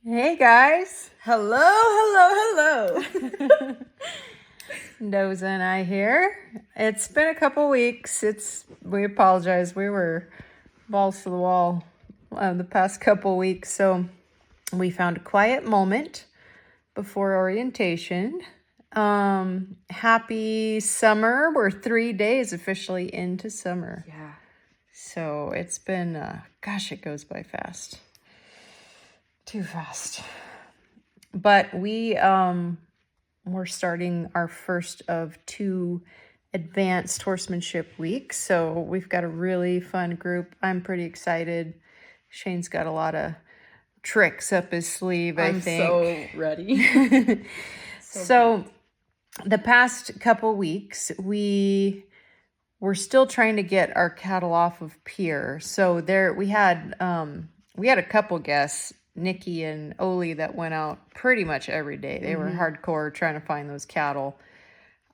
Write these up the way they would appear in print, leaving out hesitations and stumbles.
Hey guys. Hello, hello, hello. Doza and I here. It's been a couple weeks. We apologize. We were balls to the wall the past couple weeks. So we found a quiet moment before orientation. Happy summer. We're 3 days officially into summer. Yeah. So it's been, gosh, it goes by fast. Too fast. But we're starting our first of 2 advanced horsemanship weeks. So we've got a really fun group. I'm pretty excited. Shane's got a lot of tricks up his sleeve, I think. I'm so ready. So the past couple weeks, we were still trying to get our cattle off of pier. So we had a couple guests, Nikki and Oli, that went out pretty much every day. They were hardcore trying to find those cattle.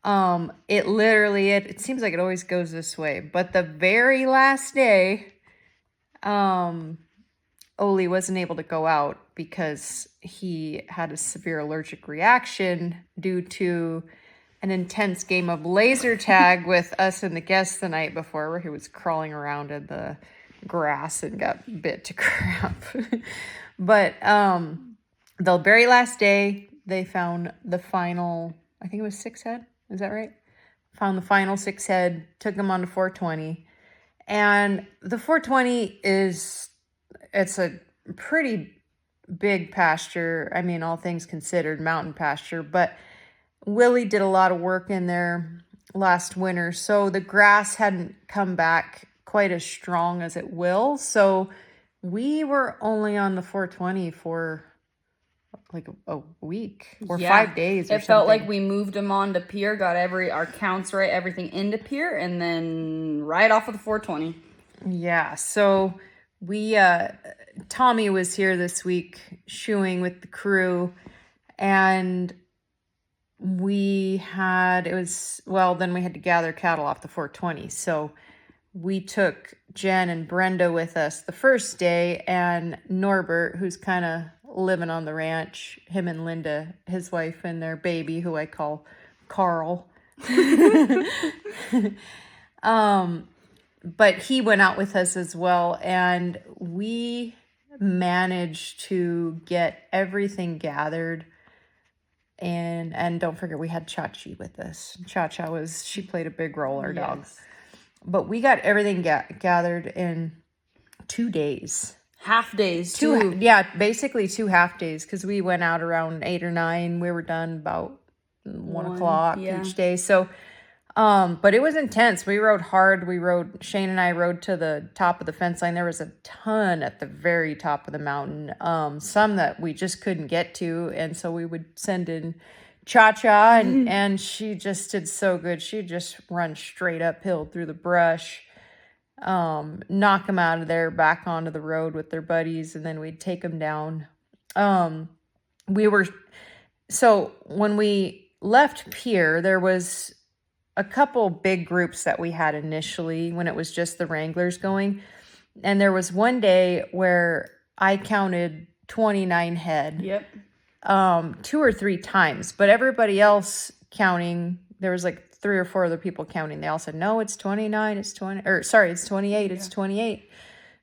It seems like it always goes this way, but the very last day, Oli wasn't able to go out because he had a severe allergic reaction due to an intense game of laser tag with us and the guests the night before, where he was crawling around in the grass and got bit to crap. But the very last day, they found the final, I think it was 6 head. Is that right? Found the final 6 head, took them on to 420. And the 420 it's a pretty big pasture. I mean, all things considered, mountain pasture. But Willie did a lot of work in there last winter. So the grass hadn't come back quite as strong as it will. So we were only on the 420 for like a week or 5 days or something. It felt like we moved them on to pier, got our counts right, everything into pier, and then right off of the 420. Yeah, so we, Tommy was here this week shoeing with the crew, and then we had to gather cattle off the 420. So we took Jen and Brenda with us the first day, and Norbert, who's kind of living on the ranch, him and Linda, his wife, and their baby, who I call Carl. But he went out with us as well, and we managed to get everything gathered. And don't forget, we had Chachi with us. She played a big role, our dog. But we got everything gathered in 2 days. Half days, basically 2 half days, because we went out around 8 or 9. We were done about 1 o'clock each day. So, but it was intense. We rode hard. Shane and I rode to the top of the fence line. There was a ton at the very top of the mountain, some that we just couldn't get to. And so we would send in Cha-Cha, and she just did so good. She'd just run straight uphill through the brush, knock them out of there, back onto the road with their buddies, and then we'd take them down. So when we left pier, there was a couple big groups that we had initially when it was just the Wranglers going. And there was one day where I counted 29 head. Yep. 2 or 3 times, but everybody else counting, there was like 3 or 4 other people counting. They all said, no, it's 29, it's 28, it's 28.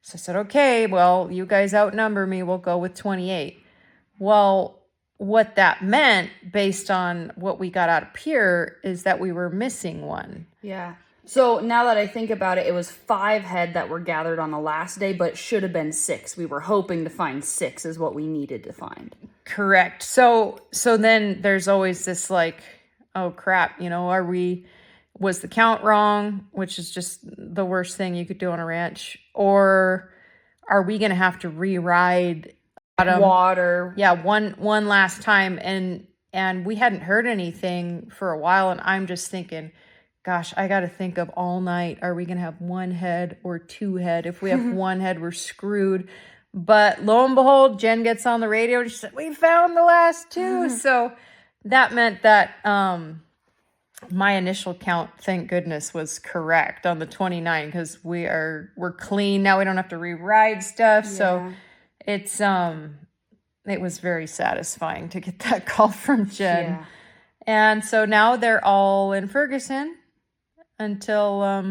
So I said, okay, well, you guys outnumber me. We'll go with 28. Well, what that meant, based on what we got out of pier, is that we were missing one. Yeah. So now that I think about it, it was 5 head that were gathered on the last day, but should have been 6. We were hoping to find 6 is what we needed to find. Correct. So then there's always this like, oh crap, was the count wrong, which is just the worst thing you could do on a ranch, or are we going to have to re-ride water? Yeah, one last time, and we hadn't heard anything for a while, and I'm just thinking, gosh, I got to think of all night. Are we going to have 1 head or 2 head? If we have 1 head, we're screwed. But lo and behold, Jen gets on the radio and she said, we found the last 2. So that meant that my initial count, thank goodness, was correct on the 29, because we're clean. Now we don't have to re-ride stuff. Yeah. So it's it was very satisfying to get that call from Jen. Yeah. And so now they're all in Ferguson until, I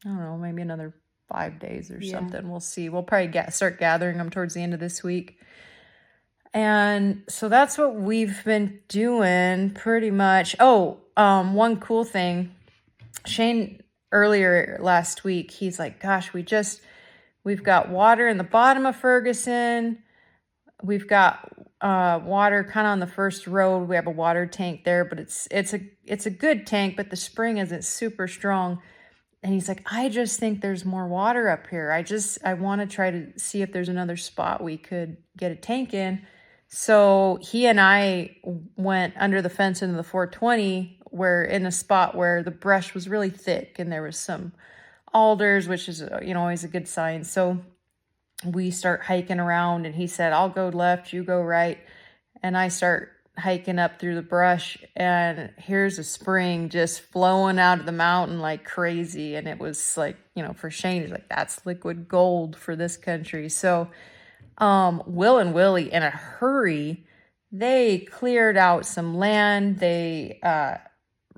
don't know, maybe another 5 days or something. We'll see. We'll probably start gathering them towards the end of this week. And so that's what we've been doing pretty much. Oh, one cool thing. Shane, earlier last week, he's like, gosh, we've got water in the bottom of Ferguson. We've got water kind of on the first road. We have a water tank there, but it's a good tank, but the spring isn't super strong. And he's like, I just think there's more water up here. I want to try to see if there's another spot we could get a tank in. So he and I went under the fence into the 420, where in a spot where the brush was really thick and there was some alders, which is, always a good sign. So we start hiking around, and he said, I'll go left, you go right. And I start hiking up through the brush, and here's a spring just flowing out of the mountain like crazy. And it was like, for Shane, he's like, that's liquid gold for this country. So Will and Willie, in a hurry, they cleared out some land. They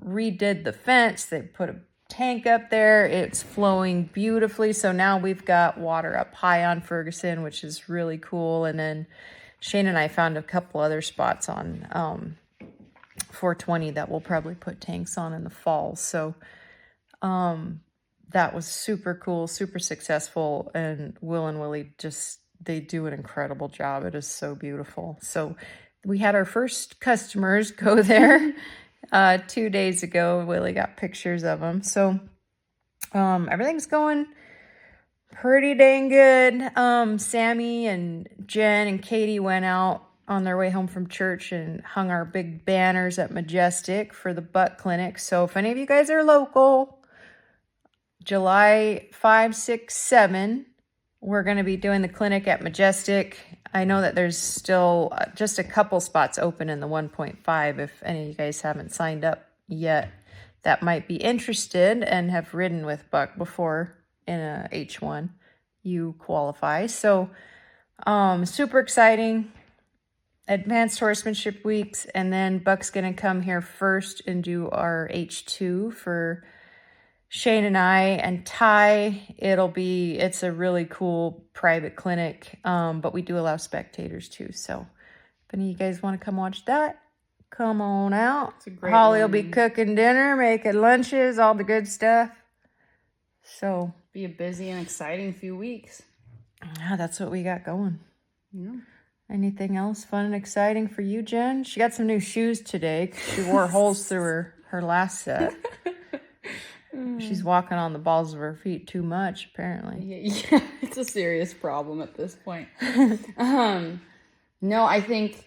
redid the fence. They put a tank up there. It's flowing beautifully. So now we've got water up high on Ferguson, which is really cool. And then Shane and I found a couple other spots on 420 that we'll probably put tanks on in the fall. So that was super cool, super successful. And Will and Willie they do an incredible job. It is so beautiful. So we had our first customers go there 2 days ago. Willie got pictures of them. So everything's going pretty dang good. Sammy and Jen and Katie went out on their way home from church and hung our big banners at Majestic for the butt clinic. So if any of you guys are local, July 5, 6, 7, we're going to be doing the clinic at Majestic. I know that there's still just a couple spots open in the 1.5. If any of you guys haven't signed up yet, that might be interested and have ridden with Buck before in a H1, you qualify. So super exciting. Advanced Horsemanship Weeks. And then Buck's going to come here first and do our H2 for Shane and I and Ty. It's a really cool private clinic, but we do allow spectators too. So if any of you guys want to come watch that, come on out. Holly will be cooking dinner, making lunches, all the good stuff. So be a busy and exciting few weeks. Yeah, that's what we got going. Yeah. Anything else fun and exciting for you, Jen? She got some new shoes today. She wore holes through her last set. She's walking on the balls of her feet too much, apparently. Yeah, it's a serious problem at this point. No, I think,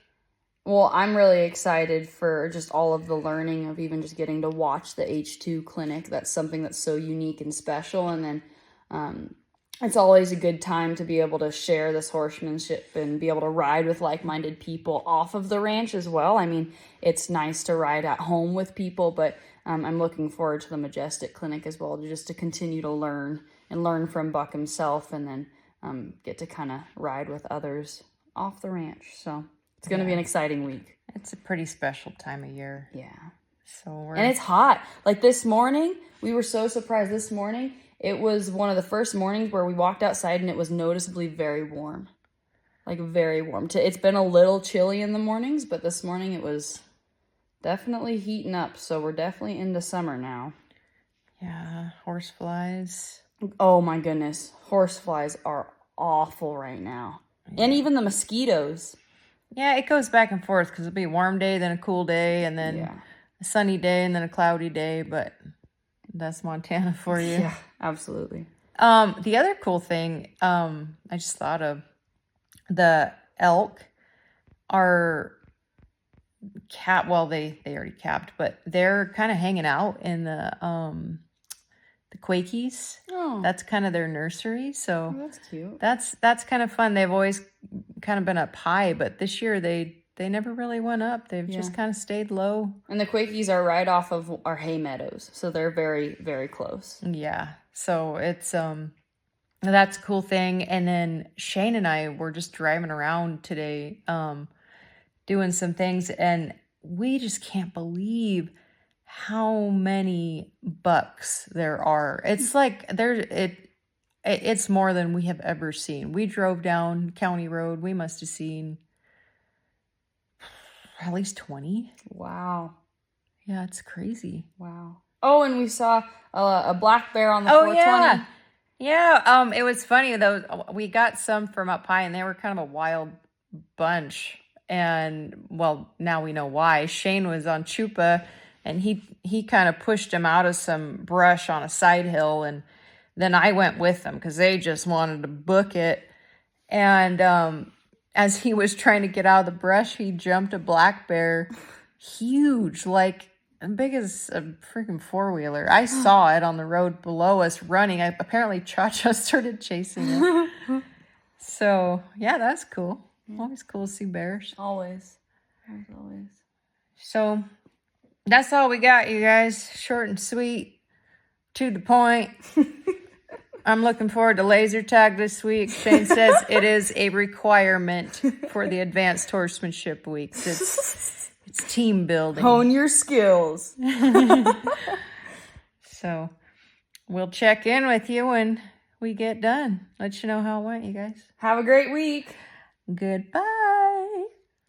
I'm really excited for just all of the learning of even just getting to watch the H2 clinic. That's something that's so unique and special. And then it's always a good time to be able to share this horsemanship and be able to ride with like-minded people off of the ranch as well. I mean, it's nice to ride at home with people, but I'm looking forward to the Majestic Clinic as well, just to continue to learn from Buck himself, and then get to kind of ride with others off the ranch. So it's going to be an exciting week. It's a pretty special time of year. Yeah. And it's hot. Like this morning, we were so surprised. This morning, it was one of the first mornings where we walked outside and it was noticeably very warm. Like very warm. It's been a little chilly in the mornings, but this morning it was definitely heating up. So we're definitely into summer now. Yeah, horseflies. Oh my goodness. Horseflies are awful right now. Yeah. And even the mosquitoes. Yeah, it goes back and forth because it'll be a warm day, then a cool day, and then a sunny day, and then a cloudy day, but that's Montana for you. Yeah, absolutely. The other cool thing I just thought of, the elk are they already capped, but they're kind of hanging out in the Quakies. Oh. That's kind of their nursery. So that's cute. That's kind of fun. They've always kind of been up high, but this year they never really went up. They've just kind of stayed low. And the Quakies are right off of our hay meadows, so they're very, very close. Yeah. So it's That's a cool thing. And then Shane and I were just driving around today, doing some things, and we just can't believe how many bucks there are. It's like it's more than we have ever seen. We drove down County Road. We must have seen at least 20. Wow. Yeah, it's crazy. Wow. Oh, and we saw a black bear on the Oh 420. yeah. It was funny though. We got some from up high, and they were kind of a wild bunch. And well, now we know why. Shane was on Chupa, and he kind of pushed him out of some brush on a side hill, and then I went with them because they just wanted to book it. And as he was trying to get out of the brush, he jumped a black bear, huge, like as big as a freaking four-wheeler. I saw it on the road below us running. Apparently, Cha-Cha started chasing it. So, yeah, that's cool. Always cool to see bears. Always. Always. So, that's all we got, you guys. Short and sweet, to the point. I'm looking forward to laser tag this week. Shane says it is a requirement for the Advanced Horsemanship Weeks. It's team building. Hone your skills. So we'll check in with you when we get done. Let you know how it went, you guys. Have a great week. Goodbye.